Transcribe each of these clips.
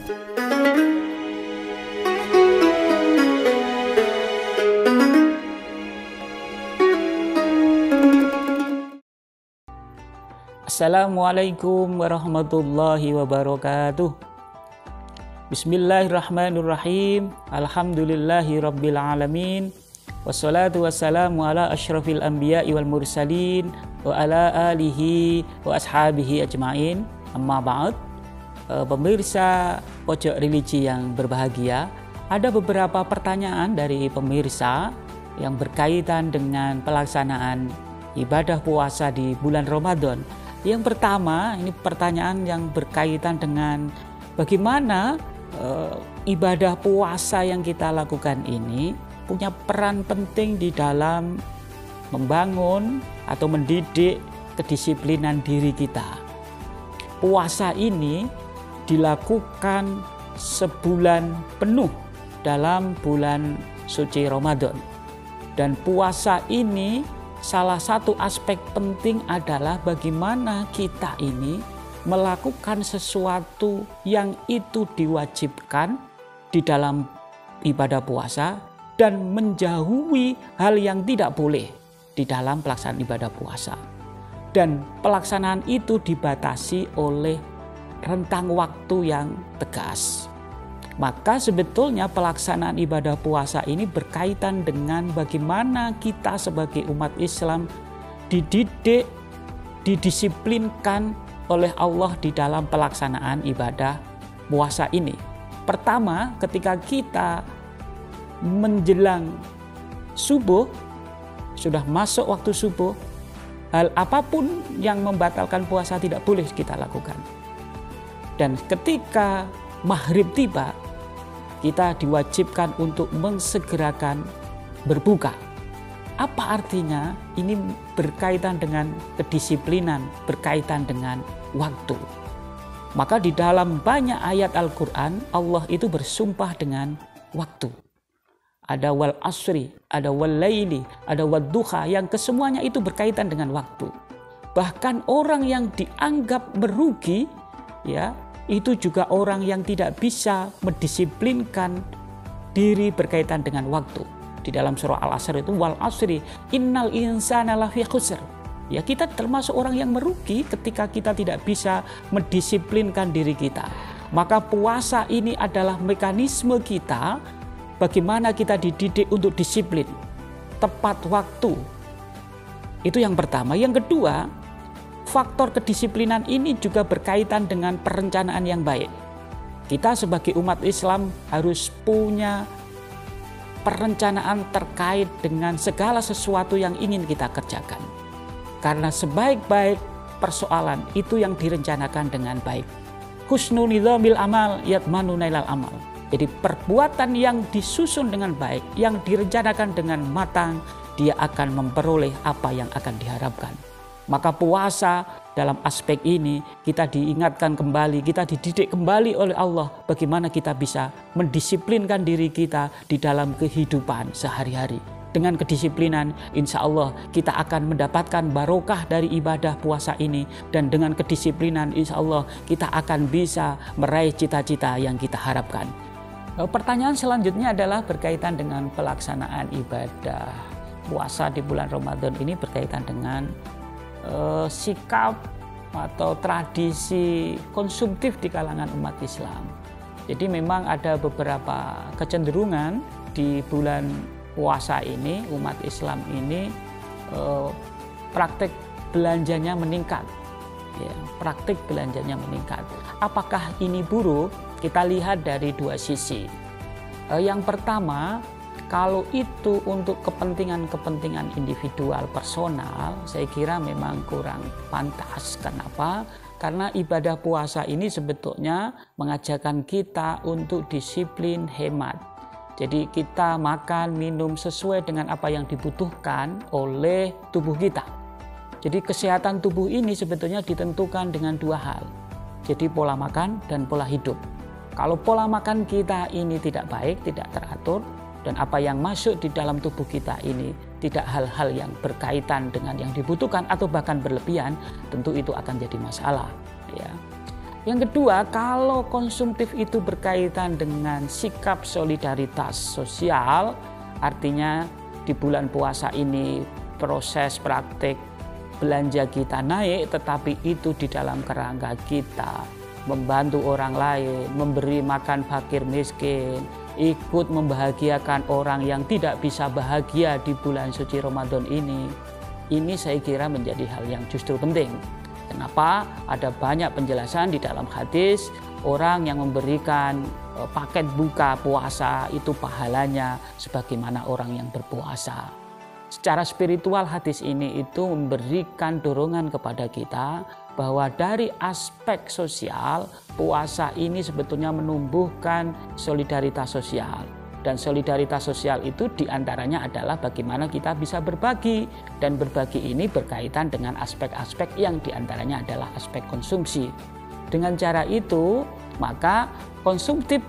Assalamualaikum warahmatullahi wabarakatuh. Bismillahirrahmanirrahim. Alhamdulillahi rabbil alamin. Wassalatu wassalamu ala asyrafil anbiya'i wal mursalin wa ala alihi wa ashabihi ajma'in. Amma ba'd. Pemirsa Pojok Religi yang berbahagia, ada beberapa pertanyaan dari pemirsa yang berkaitan dengan pelaksanaan ibadah puasa di bulan Ramadan. Yang pertama, ini pertanyaan yang berkaitan dengan bagaimana ibadah puasa yang kita lakukan ini punya peran penting di dalam membangun atau mendidik kedisiplinan diri kita. Puasa ini dilakukan sebulan penuh dalam bulan suci Ramadan. Dan puasa ini salah satu aspek penting adalah bagaimana kita ini melakukan sesuatu yang itu diwajibkan di dalam ibadah puasa dan menjauhi hal yang tidak boleh di dalam pelaksanaan ibadah puasa. Dan pelaksanaan itu dibatasi oleh rentang waktu yang tegas. Maka sebetulnya pelaksanaan ibadah puasa ini berkaitan dengan bagaimana kita sebagai umat Islam dididik, didisiplinkan oleh Allah di dalam pelaksanaan ibadah puasa ini. Pertama, ketika kita menjelang subuh, sudah masuk waktu subuh, hal apapun yang membatalkan puasa tidak boleh kita lakukan. Dan ketika maghrib tiba, kita diwajibkan untuk mensegerakan berbuka. Apa artinya? Ini berkaitan dengan kedisiplinan, berkaitan dengan waktu. Maka di dalam banyak ayat Al-Quran, Allah itu bersumpah dengan waktu. Ada wal asri, ada wal laili, ada wad duha, yang kesemuanya itu berkaitan dengan waktu. Bahkan orang yang dianggap merugi, ya, itu juga orang yang tidak bisa mendisiplinkan diri berkaitan dengan waktu. Di dalam surah Al-Asr itu wal asri innal insana lafi khusr. Ya, kita termasuk orang yang merugi ketika kita tidak bisa mendisiplinkan diri kita. Maka puasa ini adalah mekanisme kita bagaimana kita dididik untuk disiplin, tepat waktu. Itu yang pertama. Yang kedua, faktor kedisiplinan ini juga berkaitan dengan perencanaan yang baik. Kita sebagai umat Islam harus punya perencanaan terkait dengan segala sesuatu yang ingin kita kerjakan. Karena sebaik-baik persoalan itu yang direncanakan dengan baik. Husnul nizamil amal yatmanu nailal amal. Jadi perbuatan yang disusun dengan baik, yang direncanakan dengan matang, dia akan memperoleh apa yang akan diharapkan. Maka puasa dalam aspek ini kita diingatkan kembali, kita dididik kembali oleh Allah bagaimana kita bisa mendisiplinkan diri kita di dalam kehidupan sehari-hari. Dengan kedisiplinan, insya Allah kita akan mendapatkan barokah dari ibadah puasa ini. Dan dengan kedisiplinan, insya Allah kita akan bisa meraih cita-cita yang kita harapkan. Pertanyaan selanjutnya adalah berkaitan dengan pelaksanaan ibadah puasa di bulan Ramadan ini berkaitan dengan sikap atau tradisi konsumtif di kalangan umat Islam. Jadi memang ada beberapa kecenderungan di bulan puasa ini, umat Islam ini praktik belanjanya meningkat. Ya, praktik belanjanya meningkat. Apakah ini buruk? Kita lihat dari dua sisi. Yang pertama, kalau itu untuk kepentingan-kepentingan individual personal, saya kira memang kurang pantas. Kenapa? Karena ibadah puasa ini sebetulnya mengajarkan kita untuk disiplin hemat. Jadi kita makan, minum sesuai dengan apa yang dibutuhkan oleh tubuh kita. Jadi kesehatan tubuh ini sebetulnya ditentukan dengan dua hal. Jadi pola makan dan pola hidup. Kalau pola makan kita ini tidak baik, tidak teratur, dan apa yang masuk di dalam tubuh kita ini tidak hal-hal yang berkaitan dengan yang dibutuhkan atau bahkan berlebihan, tentu itu akan jadi masalah. Ya. Yang kedua, kalau konsumtif itu berkaitan dengan sikap solidaritas sosial, artinya di bulan puasa ini proses praktik belanja kita naik, tetapi itu di dalam kerangka kita membantu orang lain, memberi makan fakir miskin, ikut membahagiakan orang yang tidak bisa bahagia di bulan suci Ramadan ini. Ini saya kira menjadi hal yang justru penting. Kenapa? Ada banyak penjelasan di dalam hadis, orang yang memberikan paket buka puasa itu pahalanya sebagaimana orang yang berpuasa. Secara spiritual hadis ini itu memberikan dorongan kepada kita bahwa dari aspek sosial, puasa ini sebetulnya menumbuhkan solidaritas sosial. Dan solidaritas sosial itu diantaranya adalah bagaimana kita bisa berbagi. Dan berbagi ini berkaitan dengan aspek-aspek yang diantaranya adalah aspek konsumsi. Dengan cara itu, maka konsumtif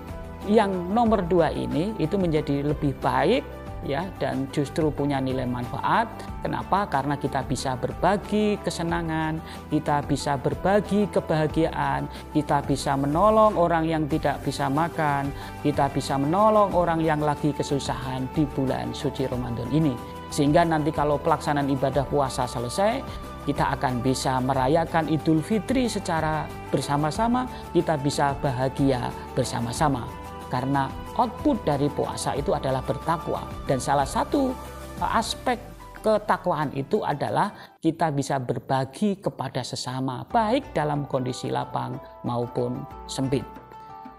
yang nomor 2 ini itu menjadi lebih baik, ya, dan justru punya nilai manfaat. Kenapa? Karena kita bisa berbagi kesenangan, kita bisa berbagi kebahagiaan, kita bisa menolong orang yang tidak bisa makan, kita bisa menolong orang yang lagi kesusahan di bulan suci Ramadan ini. Sehingga nanti kalau pelaksanaan ibadah puasa selesai, kita akan bisa merayakan Idul Fitri secara bersama-sama, kita bisa bahagia bersama-sama. Karena output dari puasa itu adalah bertakwa. Dan salah satu aspek ketakwaan itu adalah kita bisa berbagi kepada sesama, baik dalam kondisi lapang maupun sempit.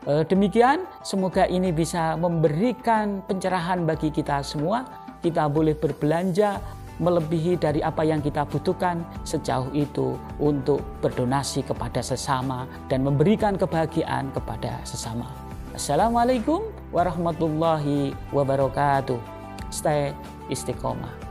Demikian, semoga ini bisa memberikan pencerahan bagi kita semua. Kita boleh berbelanja melebihi dari apa yang kita butuhkan sejauh itu untuk berdonasi kepada sesama dan memberikan kebahagiaan kepada sesama. Assalamualaikum warahmatullahi wabarakatuh. Stay istiqomah.